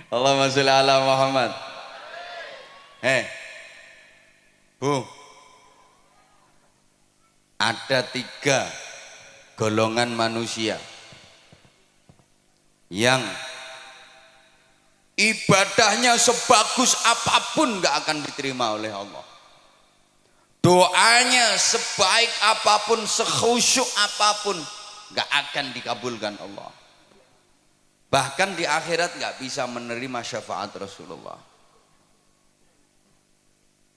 Allahumma sholli ala Muhammad. Bu, ada 3 golongan manusia yang ibadahnya sebagus apapun gak akan diterima oleh Allah. Doanya sebaik apapun, sekhusyuk apapun gak akan dikabulkan Allah. Bahkan di akhirat gak bisa menerima syafaat Rasulullah.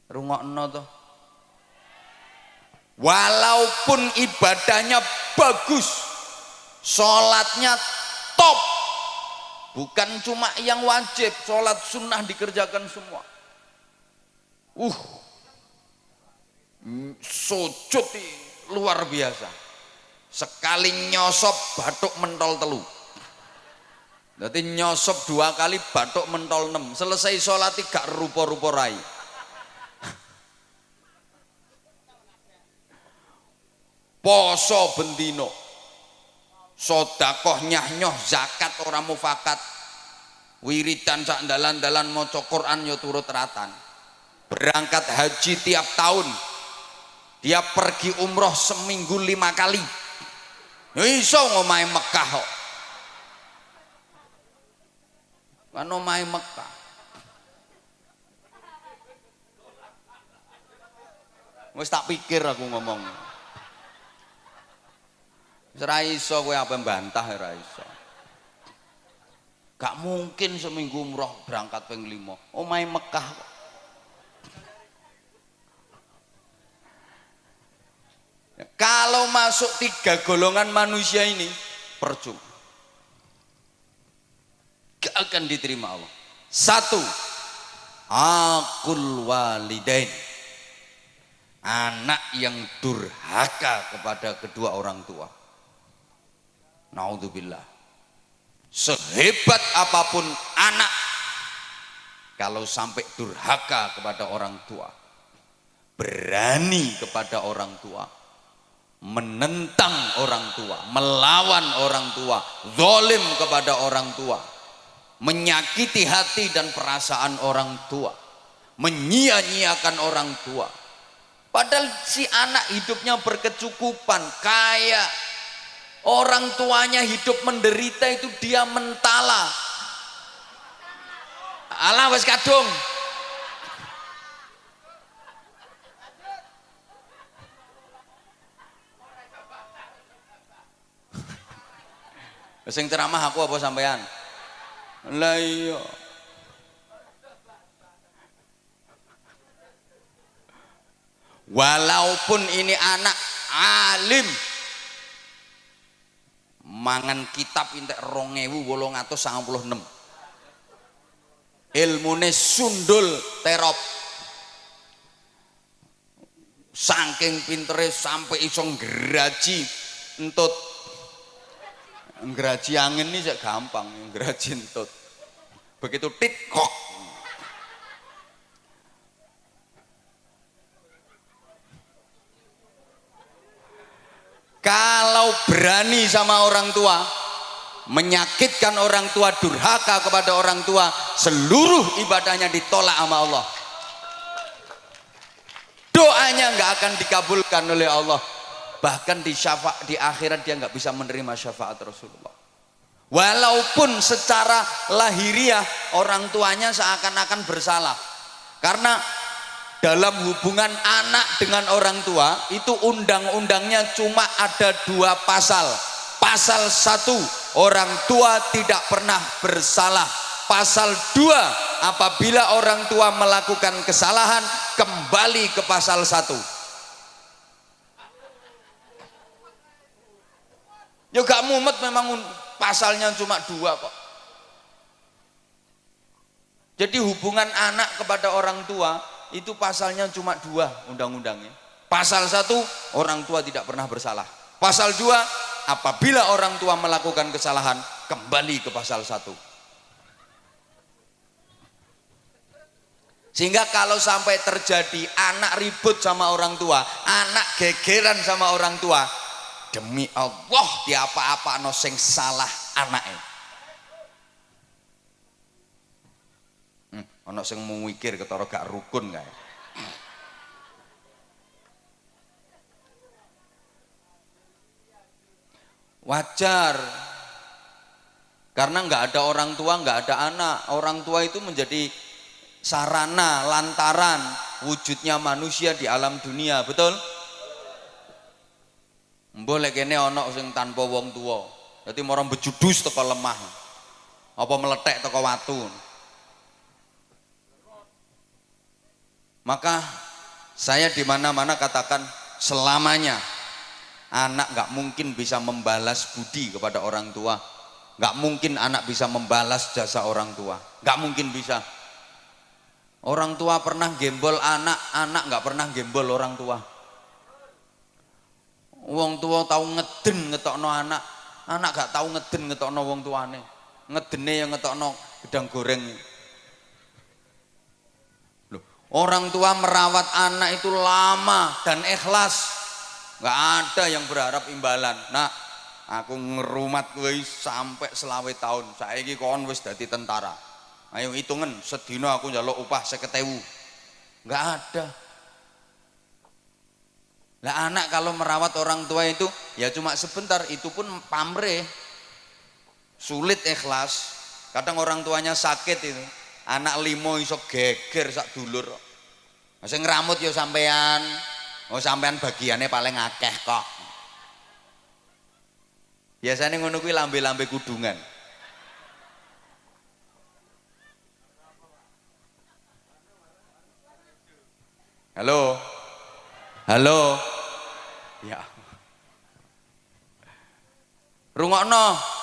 Rungokno toh. Walaupun ibadahnya bagus, sholatnya top, bukan cuma yang wajib, sholat sunnah dikerjakan semua. Sujud luar biasa. Sekali nyosop batuk mentol telu. Berarti nyosop 2 kali batuk mentol 6. Selesai sholat gak rupa-rupa rai. Poso bendino, sodakoh nyah-nyoh, zakat orang mufakat, wiridan sak dalan-dalan maca Quran yo turut ratan. Berangkat haji tiap tahun, dia pergi umroh seminggu 5 kali. Iso ngomahe Mekah kok. Kan omahe Mekah. Wis tak pikir aku ngomong. Ora iso kowe apa mbantah ora iso. Gak mungkin seminggu umroh berangkat ping 5. Omahe Mekah kok. Kalau masuk 3 golongan manusia ini percuma. Gak akan diterima Allah. 1, aqul walidain. Anak yang durhaka kepada kedua orang tua. Naudzubillah. Sehebat apapun anak, kalau sampai durhaka kepada orang tua, berani kepada orang tua, menentang orang tua, melawan orang tua, zalim kepada orang tua, menyakiti hati dan perasaan orang tua, menyia-nyiakan orang tua, padahal si anak hidupnya berkecukupan, kaya, orang tuanya hidup menderita, itu dia mentala. Alah wes kadung. Sing ceramah aku apa sampean? Lah iya. Walaupun ini anak alim, mangan kitab entek 2896, ilmune sundul terop, saking pintere sampai iso ngraji entut. Ngraji angin ini sak gampang, ngraji entut. Begitu tit kok. Kalau berani sama orang tua, menyakitkan orang tua, durhaka kepada orang tua, seluruh ibadahnya ditolak sama Allah. Doanya nggak akan dikabulkan oleh Allah. Bahkan di akhirat dia nggak bisa menerima syafaat Rasulullah. Walaupun secara lahiriah orang tuanya seakan-akan bersalah, karena dalam hubungan anak dengan orang tua itu undang-undangnya cuma ada 2 pasal. Pasal 1, orang tua tidak pernah bersalah. Pasal 2, apabila orang tua melakukan kesalahan, kembali ke pasal 1. Ya gak mumet, memang pasalnya cuma 2 kok. Jadi hubungan anak kepada orang tua itu pasalnya cuma 2 undang-undangnya. Pasal 1, orang tua tidak pernah bersalah. Pasal 2, apabila orang tua melakukan kesalahan, kembali ke pasal 1. Sehingga kalau sampai terjadi anak ribut sama orang tua, anak gegeran sama orang tua, demi Allah di apa-apa no sing salah anaknya. Ana sing mikir ketara gak rukun kae. Wajar. Karena nggak ada orang tua, nggak ada anak. Orang tua itu menjadi sarana, lantaran wujudnya manusia di alam dunia, betul? Boleh kene ana sing tanpa wong tua. Dadi marang bejudus teko lemah. Apa meletek teko watu. Maka saya di mana-mana katakan selamanya anak nggak mungkin bisa membalas budi kepada orang tua, nggak mungkin anak bisa membalas jasa orang tua, nggak mungkin bisa. Orang tua pernah gembol anak, anak nggak pernah gembol orang tua. Wong tua tahu ngeden ngetokno anak, anak gak tahu ngeden ngetokno wong tuane. Ngedene yang ngetokno gedang goreng. Loh, orang tua merawat anak itu lama dan ikhlas. Nggak ada yang berharap imbalan. Nah, aku ngerumat kowe sampai 20 tahun. Saiki kon wis dadi tentara. Ayo hitungan sedina aku njaluk upah 50.000. Nggak ada. Lah anak kalau merawat orang tua itu ya cuma sebentar, itu pun pamrih. Sulit ikhlas. Kadang orang tuanya sakit itu. Anak limo iso geger sak dulur. Sing ngramut ya sampean. Oh sampean bagiannya paling akeh kok. Biasanya ngono kuwi lambe-lambe kudungan. Halo. Halo. Ya. Rungokno.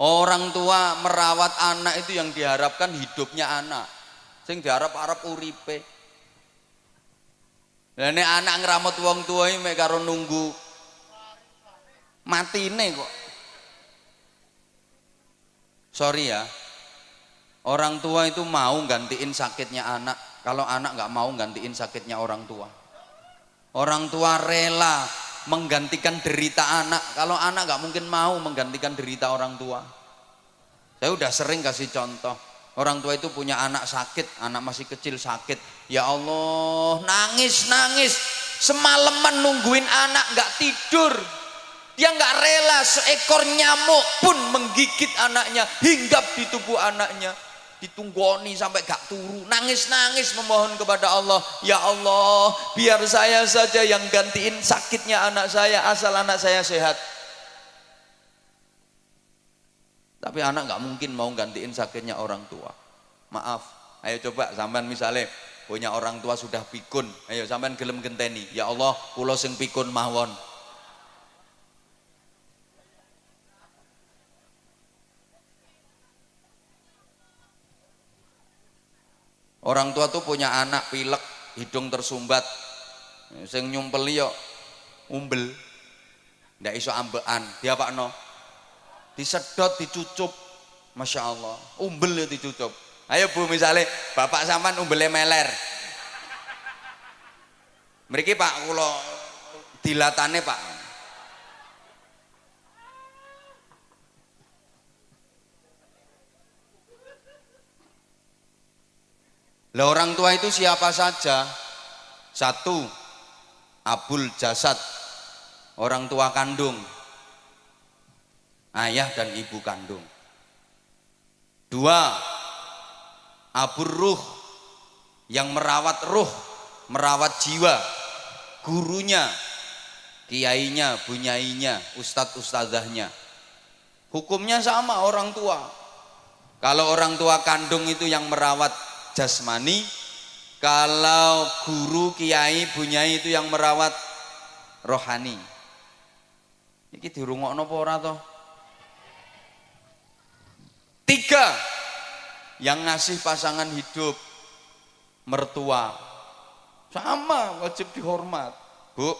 Orang tua merawat anak itu yang diharapkan hidupnya anak. Sing diharap-harap uripe. Lah nek anak ngramut wong tua iki mek karo nunggu matine kok. Sorry ya. Orang tua itu mau gantiin sakitnya anak. Kalau anak nggak mau gantiin sakitnya orang tua. Orang tua rela menggantikan derita anak. Kalau anak nggak mungkin mau menggantikan derita orang tua. Saya udah sering kasih contoh. Orang tua itu punya anak sakit, anak masih kecil sakit. Ya Allah, nangis. Semalaman nungguin anak nggak tidur. Dia nggak rela seekor nyamuk pun menggigit anaknya, hinggap di tubuh anaknya. Ditunggoni sampai gak turu, nangis memohon kepada Allah, ya Allah biar saya saja yang gantiin sakitnya anak saya asal anak saya sehat. Tapi anak gak mungkin mau gantiin sakitnya orang tua. Maaf, ayo coba sampean misalnya punya orang tua sudah pikun, ayo sampean gelem genteni, ya Allah kula sing pikun mawon. Orang tua tuh punya anak pilek, hidung tersumbat, sing nyumpeli yo umbel, ndak iso ambekan, diapakno? Disedot, dicucup, masya Allah, umbel ya dicucup. Ayo bu, misalnya bapak sampean umbelnya meler, mriki pak kula dilatane pak. Lah orang tua itu siapa saja? Satu, abul jasad, orang tua kandung, ayah dan ibu kandung. Dua, abur ruh, yang merawat ruh, merawat jiwa, gurunya, kiainya, bunyainya, ustadz ustadzahnya. Hukumnya sama orang tua. Kalau orang tua kandung itu yang merawat jasmani, kalau guru, kiai, bunyai itu yang merawat rohani. Iki dirungokno apa ora toh? Tiga, yang ngasih pasangan hidup, mertua, sama wajib dihormat. Bu,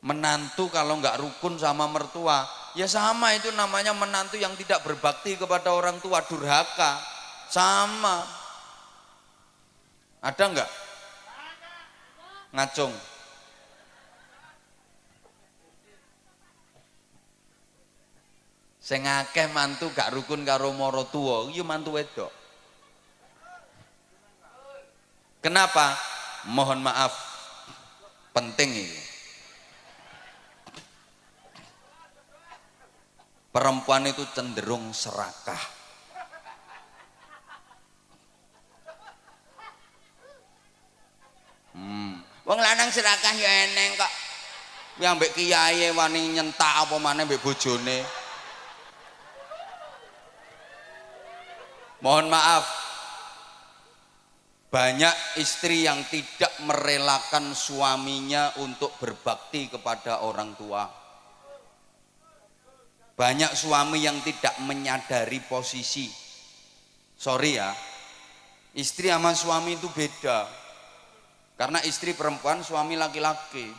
menantu kalau nggak rukun sama mertua, ya sama itu namanya menantu yang tidak berbakti kepada orang tua, durhaka. Sama. Ada enggak? Ngacung. Sing akeh mantu gak rukun karo maratuwa iki mantu wedok. Kenapa? Mohon maaf, penting ini. Perempuan itu cenderung serakah. Wong lanang serakah ya eneng kok. Yang mbek kiai wani nyentak apa maneh mbek bojone. Mohon maaf, banyak istri yang tidak merelakan suaminya untuk berbakti kepada orang tua. Banyak suami yang tidak menyadari posisi. Sorry ya, istri sama suami itu beda. Karena istri perempuan, suami laki-laki.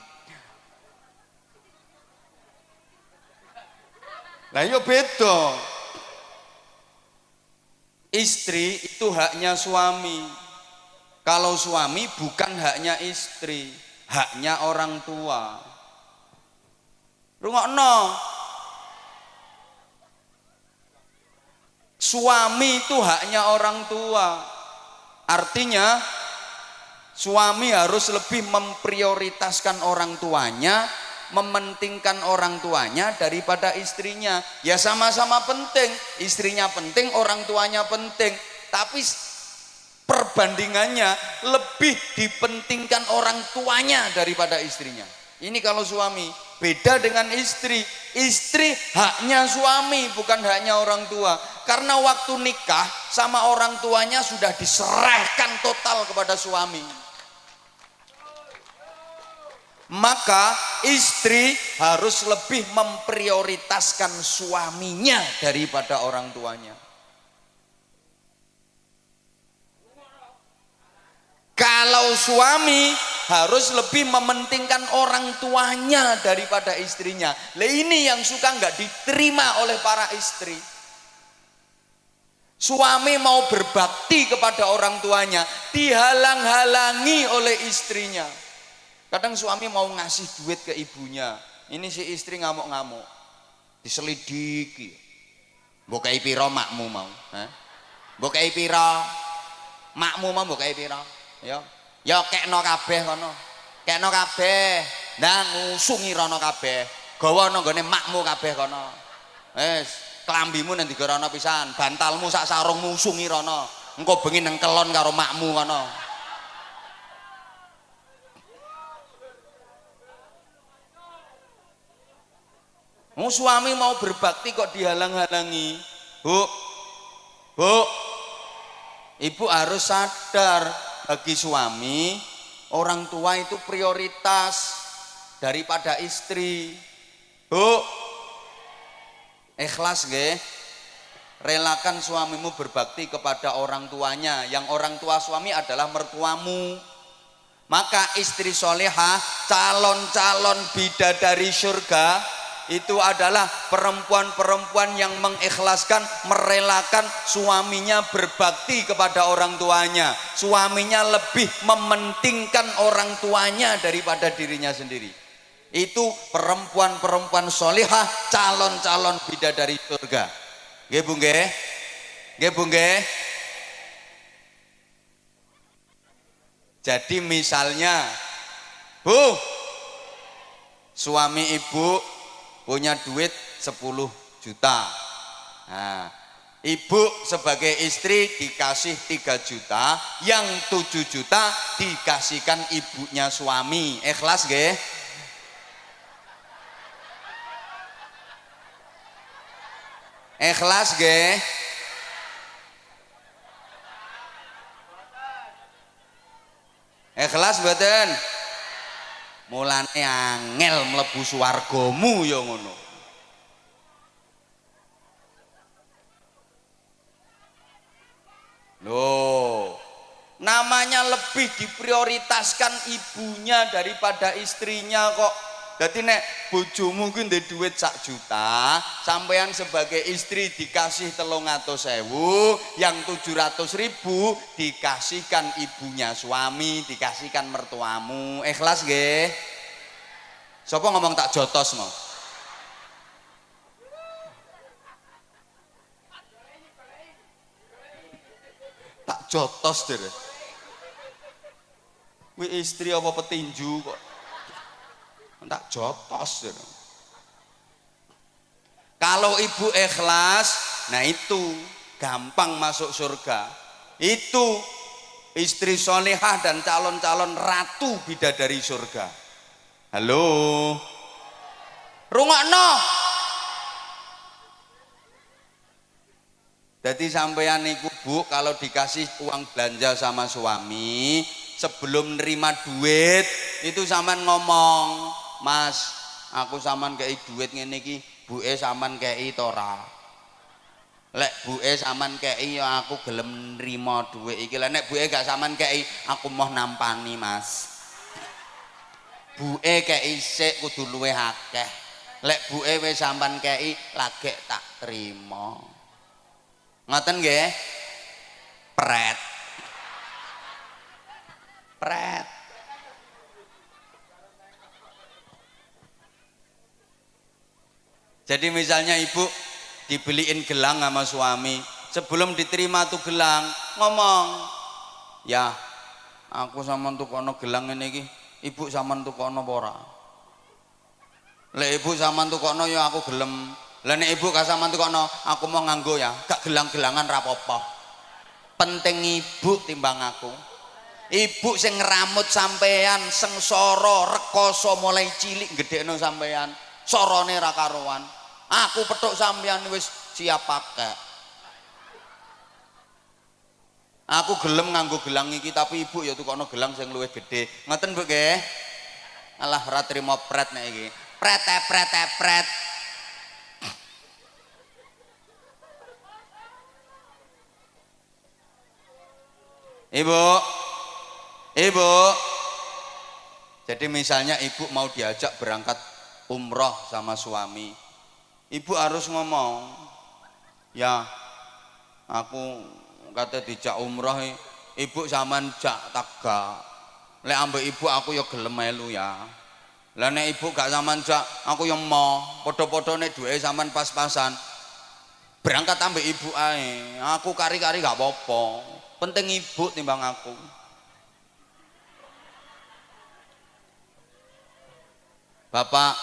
Nah iya beda. Istri itu haknya suami. Kalau suami bukan haknya istri, haknya orang tua. Rungokno. Suami itu haknya orang tua. Artinya suami harus lebih memprioritaskan orang tuanya, mementingkan orang tuanya daripada istrinya. Ya sama-sama penting, istrinya penting, orang tuanya penting, tapi perbandingannya lebih dipentingkan orang tuanya daripada istrinya. Ini kalau suami. Beda dengan istri. Istri haknya suami, bukan haknya orang tua. Karena waktu nikah sama orang tuanya sudah diserahkan total kepada suami. Maka istri harus lebih memprioritaskan suaminya daripada orang tuanya. Kalau suami harus lebih mementingkan orang tuanya daripada istrinya. Lah ini yang suka nggak diterima oleh para istri. Suami mau berbakti kepada orang tuanya, dihalang-halangi oleh istrinya. Kadang suami mau ngasih duit ke ibunya, ini si istri ngamuk-ngamuk, diselidiki. Mbok kei pira makmu mau? Mbok kei pira makmu mau? Mbok kei pira? Ya kekno kabeh kono. Kekno kabeh. Ndang ngusungi rono kabeh. Gawa nang gone makmu kabeh kono. Wis, klambimu nang digerono pisan, bantalmu sak sarungmu usungi rono. Engko bengi nang kelon karo makmu kono. Suami mau berbakti kok dihalang-halangi. Bu, ibu harus sadar, bagi suami orang tua itu prioritas daripada istri. Bu, ikhlas nggih, relakan suamimu berbakti kepada orang tuanya. Yang orang tua suami adalah mertuamu. Maka istri solehah, calon-calon bidadari surga itu adalah perempuan-perempuan yang mengikhlaskan, merelakan suaminya berbakti kepada orang tuanya. Suaminya lebih mementingkan orang tuanya daripada dirinya sendiri. Itu perempuan-perempuan solihah, calon-calon bidadari surga. Nggih Bu nggih? Nggih Bu nggih? Jadi misalnya, Bu, suami ibu punya duit 10 juta. Nah, ibu sebagai istri dikasih 3 juta, yang 7 juta dikasihkan ibunya suami. Ikhlas nggih? Ikhlas nggih? Ikhlas mboten? Mulane angel mlebu swargamu ya ngono. Loh, namanya lebih diprioritaskan ibunya daripada istrinya kok. Jadi nek bojomu kuwi ndek duit 1 juta, sampean sebagai istri dikasih 300.000, yang 700.000 dikasihkan ibunya suami, dikasihkan mertuamu. Ikhlas nggih? Sapa ngomong tak jotos mau? jotos deh. Kuwi istri apa petinju kok tak jotos deh. Kalau ibu ikhlas, nah itu gampang masuk surga. Itu istri solehah dan calon-calon ratu bidadari surga. Halo, rungokno. Jadi sampeyan niku Bu, kalau dikasih uang belanja sama suami, sebelum nerima duit itu sampean ngomong, "Mas, aku sampean kei duit ngene iki, buke sampean kei to ora?" Lek buke sampean kei ya aku gelem nrimo duit iki. Lek nek buke gak sampean kei, aku mau nampani, Mas. Buke kei sik kudu luwih akeh. Lek buke wis sampean kei, lagek tak trimo. Ngoten nggih? Pret. Pret. Jadi misalnya ibu dibeliin gelang sama suami, sebelum diterima tuh gelang ngomong, "Ya, aku sampean tukono gelang ini iki, ibu sampean tukono apa ora?" Lek ibu sampean tukono ya aku gelem. Lah nek ibu gak sampean tukono, aku mau nganggo ya, gak gelang-gelangan ra apa-apa. Penting ibu timbang aku. Ibu sing ngramut sampean, sengsara, rekoso mulai cilik gedhekno sampean, sorone ra karuan. Aku petuk sampean wis siap pakai. Aku gelem nganggo gelang iki, tapi ibu ya tukono gelang sing luwih gedhe. Ngoten Bu nggih? Alah ora trimo pret nek iki. Pret. Ibu, jadi misalnya ibu mau diajak berangkat umroh sama suami, ibu harus ngomong, "Ya, aku kata dijak umroh, ibu sampean jak taga. Lek ambek ibu aku ya gelem melu ya. Lah nek ibu gak sampean jak, aku ya mau padha-padhane duwe sampean pas-pasan. Berangkat ambek ibu ae. Aku kari-kari gak apa-apa. Penting ibu timbang aku." Bapak,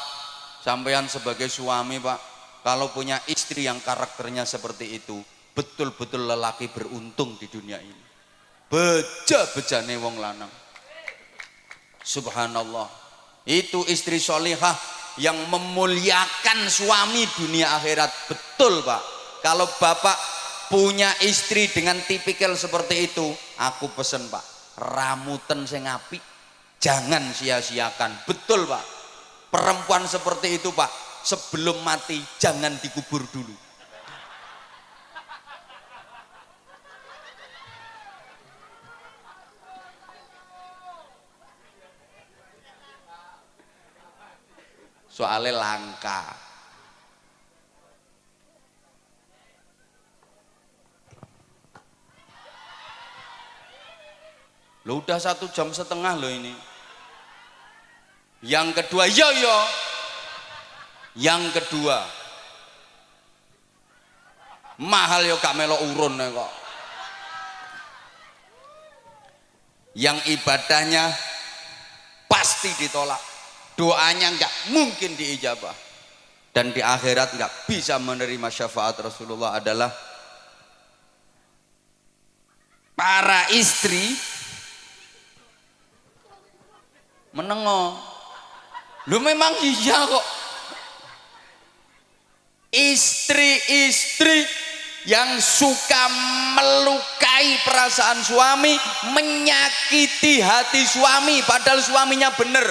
sampean sebagai suami Pak, kalau punya istri yang karakternya seperti itu, betul-betul lelaki beruntung di dunia ini. Beja-bejane wong lanang. Subhanallah. Itu istri solihah yang memuliakan suami dunia akhirat. Betul Pak. Kalau Bapak punya istri dengan tipikal seperti itu, aku pesen Pak, ramuten sing apik, jangan sia-siakan. Betul Pak. Perempuan seperti itu Pak, sebelum mati jangan dikubur dulu. Soalnya langka. Lo udah 1,5 jam loh ini. Yang kedua, Yang kedua, mahal yo gak melo urun kok. Yang ibadahnya pasti ditolak, doanya nggak mungkin diijabah, dan di akhirat nggak bisa menerima syafaat Rasulullah adalah para istri menengok. Lu memang iya kok. Istri-istri yang suka melukai perasaan suami, menyakiti hati suami padahal suaminya benar,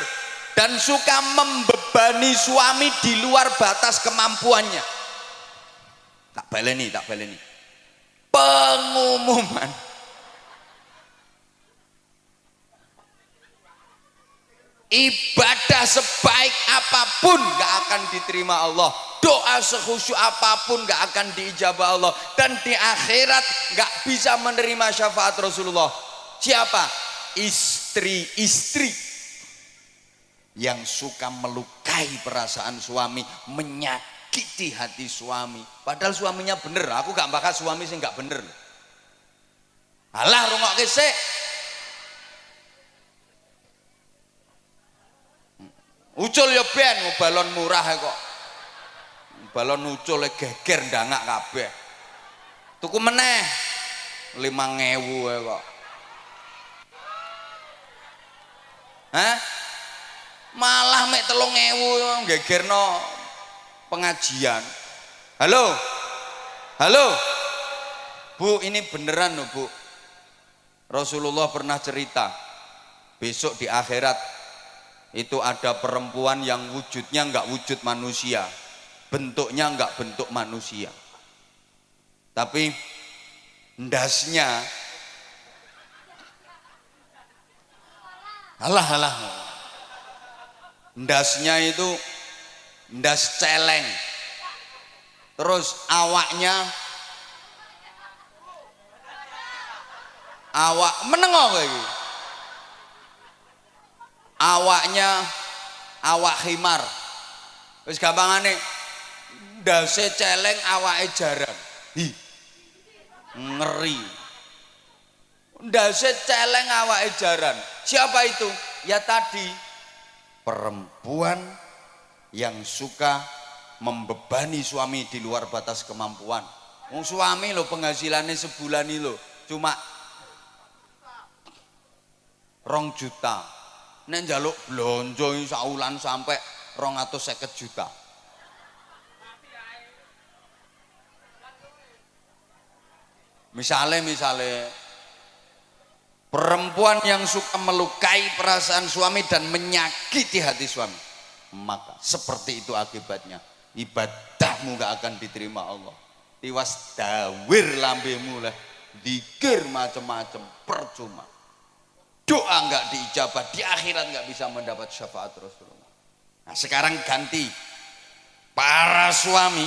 dan suka membebani suami di luar batas kemampuannya. Tak baleni. Pengumuman. Ibadah sebaik apapun gak akan diterima Allah, doa sekhusyuk apapun gak akan diijabah Allah, dan di akhirat gak bisa menerima syafaat Rasulullah. Siapa? Istri-istri yang suka melukai perasaan suami, menyakiti hati suami padahal suaminya bener. Aku gak bakal suami sih gak bener. Alah rungokke sik. Ucul ya ben balon murah kok. Balon ucul geger ndangak kabeh. Tuku meneh 5.000 kok. Hah? Malah mek 3.000 gegerno pengajian. Halo? Halo? Bu, ini beneran loh Bu. Rasulullah pernah cerita, besok di akhirat itu ada perempuan yang wujudnya enggak wujud manusia, bentuknya enggak bentuk manusia, tapi ndasnya alah ndasnya itu ndas celeng, terus awak menengok lagi, awaknya awak khimar, wis gampangane ndase celeng awake jarang. Hi, ngeri. Ndase celeng awake jaran. Siapa itu? Ya tadi perempuan yang suka membebani suami di luar batas kemampuan. Wong suami lo penghasilannya sebulan ini lo cuma 2 juta. Nek njaluk blonjo saulan sampai 250 juta. Misalnya perempuan yang suka melukai perasaan suami dan menyakiti hati suami, maka seperti itu akibatnya, ibadahmu gak akan diterima Allah. Tiwas dawir lambemu lah, dikir macam-macam percuma, doa gak diijabah, di akhirat gak bisa mendapat syafaat Rasulullah. Nah sekarang ganti, para suami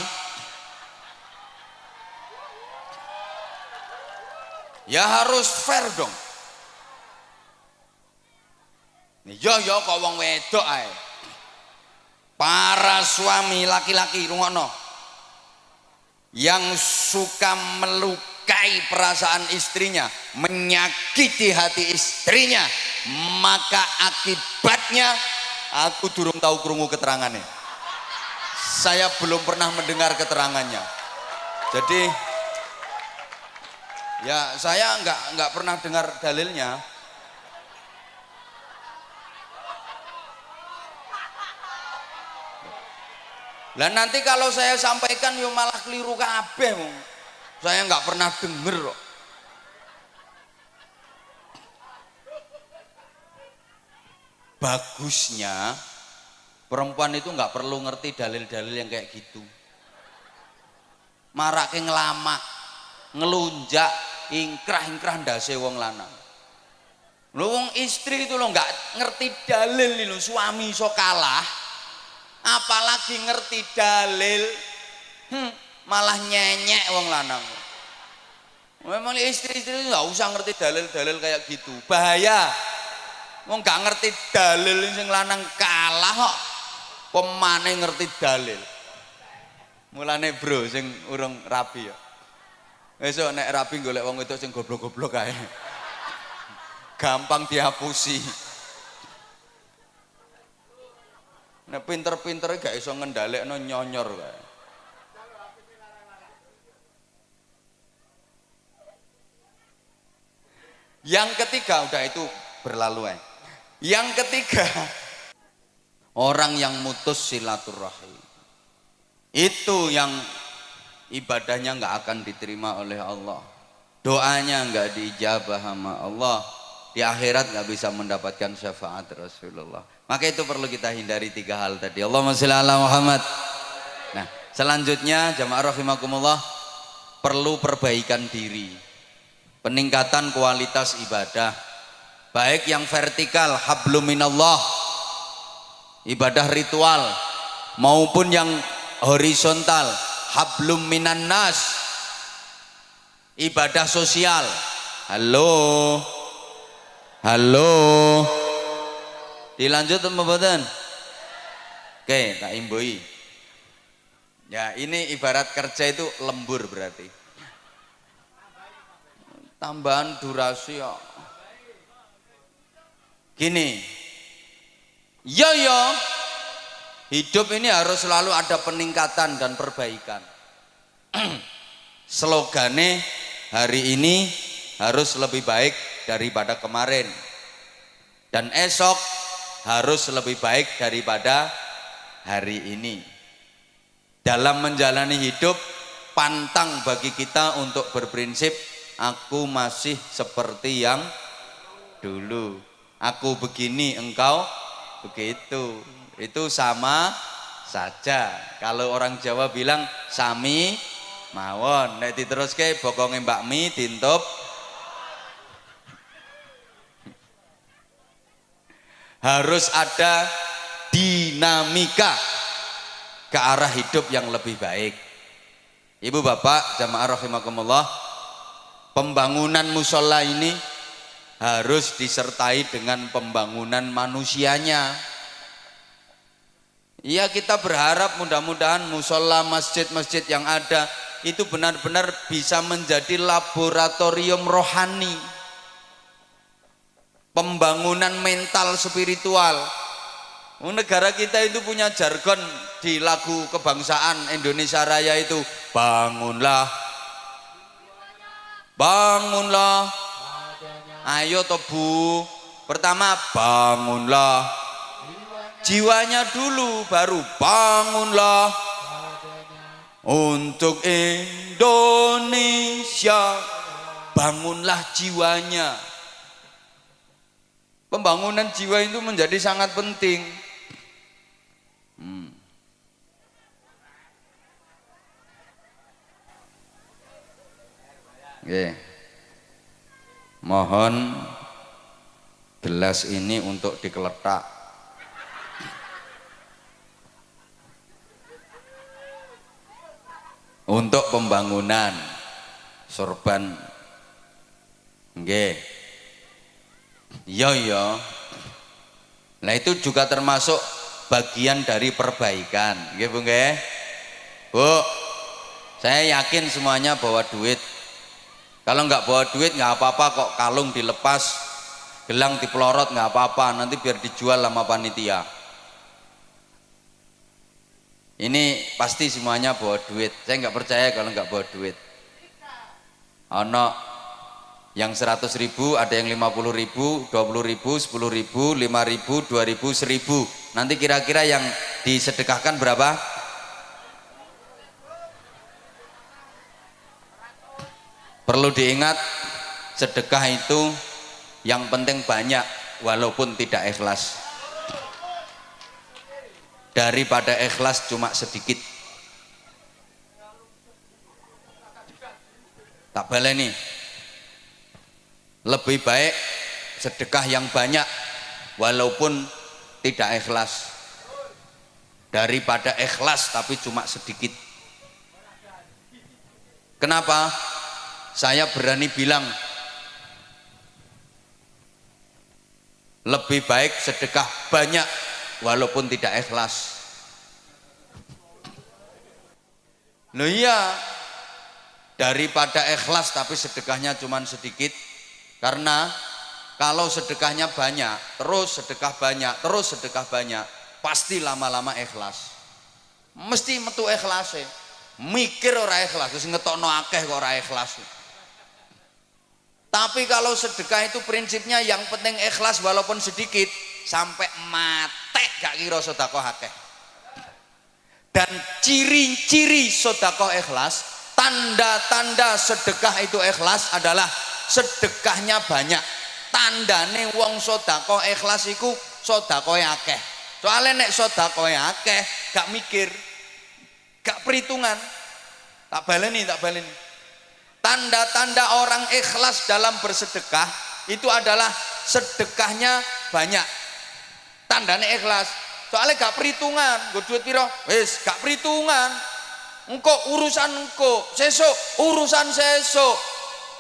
ya harus fair dong. Yo kok wong wedok ae. Para suami laki-laki rungokno. Yang suka melukai perasaan istrinya, menyakiti hati istrinya, maka akibatnya aku durung tahu krungu keterangannya. Saya belum pernah mendengar keterangannya. Jadi ya saya nggak pernah dengar dalilnya. Lah nanti kalau saya sampaikan yo malah keliru kabeh. Saya nggak pernah denger kok. Bagusnya perempuan itu nggak perlu ngerti dalil-dalil yang kayak gitu. Marake ngelama, ngelunjak, ingkrah ndase wong lanang. Lho wong istri itu lo nggak ngerti dalil lho, suami iso kalah. Apalagi ngerti dalil, malah nyenyek wong lanang. Memang istri-istri nggak usah ngerti dalil-dalil kayak gitu, bahaya. Wong nggak ngerti dalil sing lanang kalah kok, pemane ngerti dalil. Mulane bro, sing urung rapi ya. Besok nek rapi golek wong itu sing goblok-goblok kae, gampang dihapusi. Nek pinter-pintere gak iso ngendhalekno nyonyor kae. Yang ketiga udah itu berlalu. Yang ketiga, orang yang mutus silaturahim. Itu yang ibadahnya nggak akan diterima oleh Allah. Doanya nggak diijabah sama Allah. Di akhirat nggak bisa mendapatkan syafaat Rasulullah. Maka itu perlu kita hindari 3 hal tadi. Allahumma sholli ala Muhammad. Nah, selanjutnya jamaah rahimakumullah, perlu perbaikan diri. Peningkatan kualitas ibadah. Baik yang vertikal, hablum minallah, ibadah ritual, maupun yang horizontal, hablum minan nas, ibadah sosial. Halo. Dilanjut apa mboten? Oke, tak imbui. Ya, ini ibarat kerja itu lembur berarti. tambahan durasi ya. Gini, ya, hidup ini harus selalu ada peningkatan dan perbaikan. Slogane hari ini harus lebih baik daripada kemarin, dan esok harus lebih baik daripada hari ini. Dalam menjalani hidup, pantang bagi kita untuk berprinsip aku masih seperti yang dulu, aku begini engkau begitu. Itu sama saja. Kalau orang Jawa bilang sami mawon, nek diteruske bokonge Mbak Mi dintup. Harus ada dinamika ke arah hidup yang lebih baik. Ibu bapak jamaah rahimakumullah, pembangunan musola ini harus disertai dengan pembangunan manusianya. Iya, kita berharap mudah-mudahan musola, masjid-masjid yang ada itu benar-benar bisa menjadi laboratorium rohani, pembangunan mental spiritual. Negara kita itu punya jargon di lagu kebangsaan Indonesia Raya itu, bangunlah, bangunlah, ayo tobu. Pertama bangunlah jiwanya dulu, baru bangunlah untuk Indonesia. Bangunlah jiwanya. Pembangunan jiwa itu menjadi sangat penting. Oke. Mohon gelas ini untuk dikeletak. Untuk pembangunan sorban. Nggih. Iya. Nah itu juga termasuk bagian dari perbaikan. Nggih Bu nggih. Bu, saya yakin semuanya bawa duit. Kalau nggak bawa duit nggak apa-apa kok, kalung dilepas, gelang dipelorot nggak apa-apa, nanti biar dijual sama panitia. Ini pasti semuanya bawa duit. Saya nggak percaya kalau nggak bawa duit. Ono yang 100.000, ada yang 50.000, 20.000, 10.000, 5.000, 2.000, 1.000. Nanti kira-kira yang disedekahkan berapa? Perlu diingat, sedekah itu yang penting banyak walaupun tidak ikhlas, daripada ikhlas cuma sedikit. Tak baleni, lebih baik sedekah yang banyak walaupun tidak ikhlas daripada ikhlas tapi cuma sedikit. Kenapa? Saya berani bilang lebih baik sedekah banyak walaupun tidak ikhlas. Loh iya, daripada ikhlas tapi sedekahnya cuma sedikit. Karena kalau sedekahnya banyak, terus sedekah banyak, terus sedekah banyak, pasti lama-lama ikhlas. Mesti metu ikhlas. Mikir ora ikhlas, terus ngetokno akeh kok ora ikhlas. Tapi kalau sedekah itu prinsipnya yang penting ikhlas walaupun sedikit, sampai mate gak kira sedekah akeh. Dan ciri-ciri sedekah ikhlas, tanda-tanda sedekah itu ikhlas adalah sedekahnya banyak. Tandane wong sedekah ikhlas iku sedekah akeh. Soalnya nek sedekah akeh gak mikir, gak perhitungan. Tak baleni. Tanda-tanda orang ikhlas dalam bersedekah itu adalah sedekahnya banyak. Tandanya ikhlas. Soalnya gak perhitungan, gue duit piro, wis gak perhitungan. Engko urusan engko, sesuk urusan sesuk.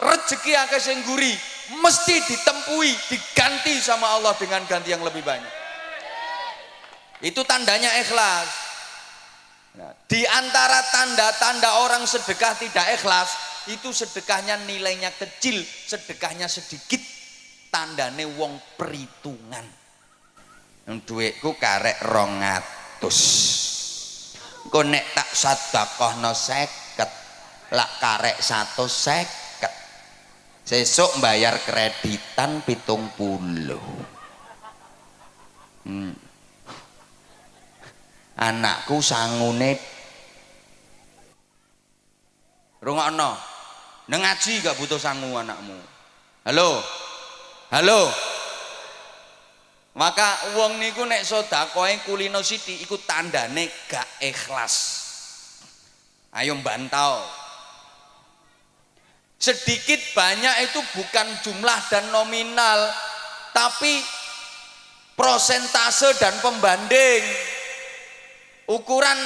Rezeki akeh sing nguri, mesti ditempui, diganti sama Allah dengan ganti yang lebih banyak. Itu tandanya ikhlas. Nah, di antara tanda-tanda orang sedekah tidak ikhlas, itu sedekahnya nilainya kecil, sedekahnya sedikit, tandane wong perhitungan. Duitku karek 200, kok nek tak sedekahno 50, lak karek 150, sesuk bayar kreditan 70. Anakku sangune rungokno nang ngaji gak butuh sangu anakmu. Halo maka wong niku nek sedekahe kulino sithik iku tandane gak ikhlas. Ayo bantau. Sedikit banyak itu bukan jumlah dan nominal, tapi prosentase dan pembanding. Ukuran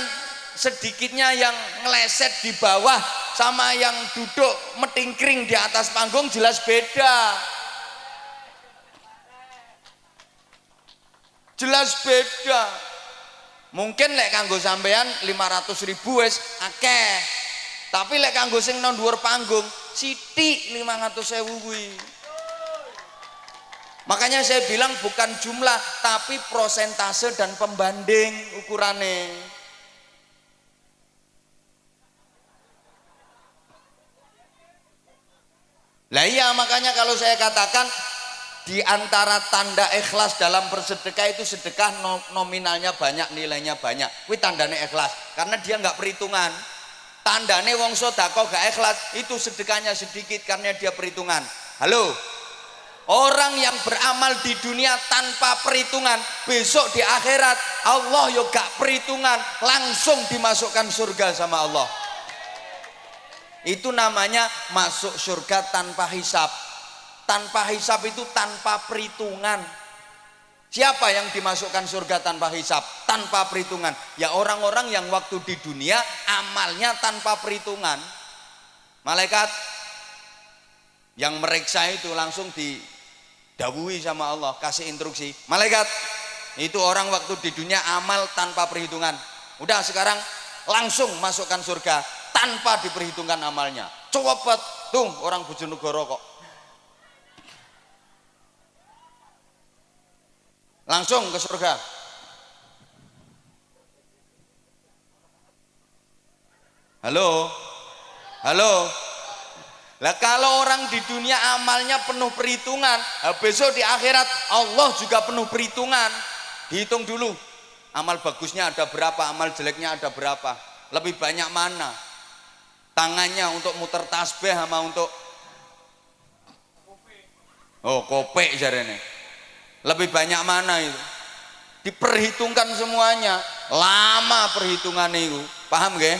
sedikitnya yang ngeleset di bawah sama yang duduk metingkring di atas panggung jelas beda. Jelas beda. Mungkin lek kanggo sampean 500.000 wis akeh. Tapi lek kanggo sing nang dhuwur panggung sithik 500.000 kuwi. Makanya saya bilang bukan jumlah tapi prosentase dan pembanding ukurannya. Lah iya, makanya kalau saya katakan di antara tanda ikhlas dalam bersedekah itu sedekah nominalnya banyak, nilainya banyak. Kuwi tandane ikhlas karena dia nggak perhitungan. Tandane wong sedekah gak ikhlas itu sedekahnya sedikit karena dia perhitungan. Halo. Orang yang beramal di dunia tanpa perhitungan, besok di akhirat Allah yo gak perhitungan, langsung dimasukkan surga sama Allah. Itu namanya masuk surga tanpa hisab. Tanpa hisab itu tanpa perhitungan. Siapa yang dimasukkan surga tanpa hisab, tanpa perhitungan? Ya orang-orang yang waktu di dunia amalnya tanpa perhitungan. Malaikat yang meriksa itu langsung didhawuhi sama Allah, kasih instruksi. Malaikat, itu orang waktu di dunia amal tanpa perhitungan. Udah sekarang langsung masukkan surga tanpa diperhitungkan amalnya. Coba tuh orang Bojonegoro kok. Langsung ke surga. Halo. Lah kalau orang di dunia amalnya penuh perhitungan, besok di akhirat Allah juga penuh perhitungan. Dihitung dulu. Amal bagusnya ada berapa, amal jeleknya ada berapa. Lebih banyak mana? Tangannya untuk muter tasbih sama untuk kopek jarene. Lebih banyak mana itu? Diperhitungkan semuanya. Lama perhitungan itu. Paham nggih?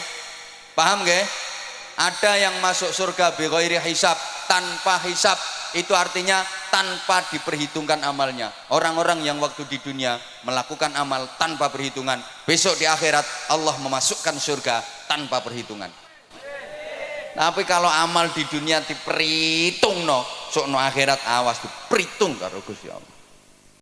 Paham nggih? Ada yang masuk surga bi ghairi hisab, tanpa hisab. Itu artinya tanpa diperhitungkan amalnya. Orang-orang yang waktu di dunia melakukan amal tanpa perhitungan, besok di akhirat Allah memasukkan surga tanpa perhitungan. Tapi kalau amal di dunia diperhitung sok no akhirat awas diperhitung karo Gusti Allah.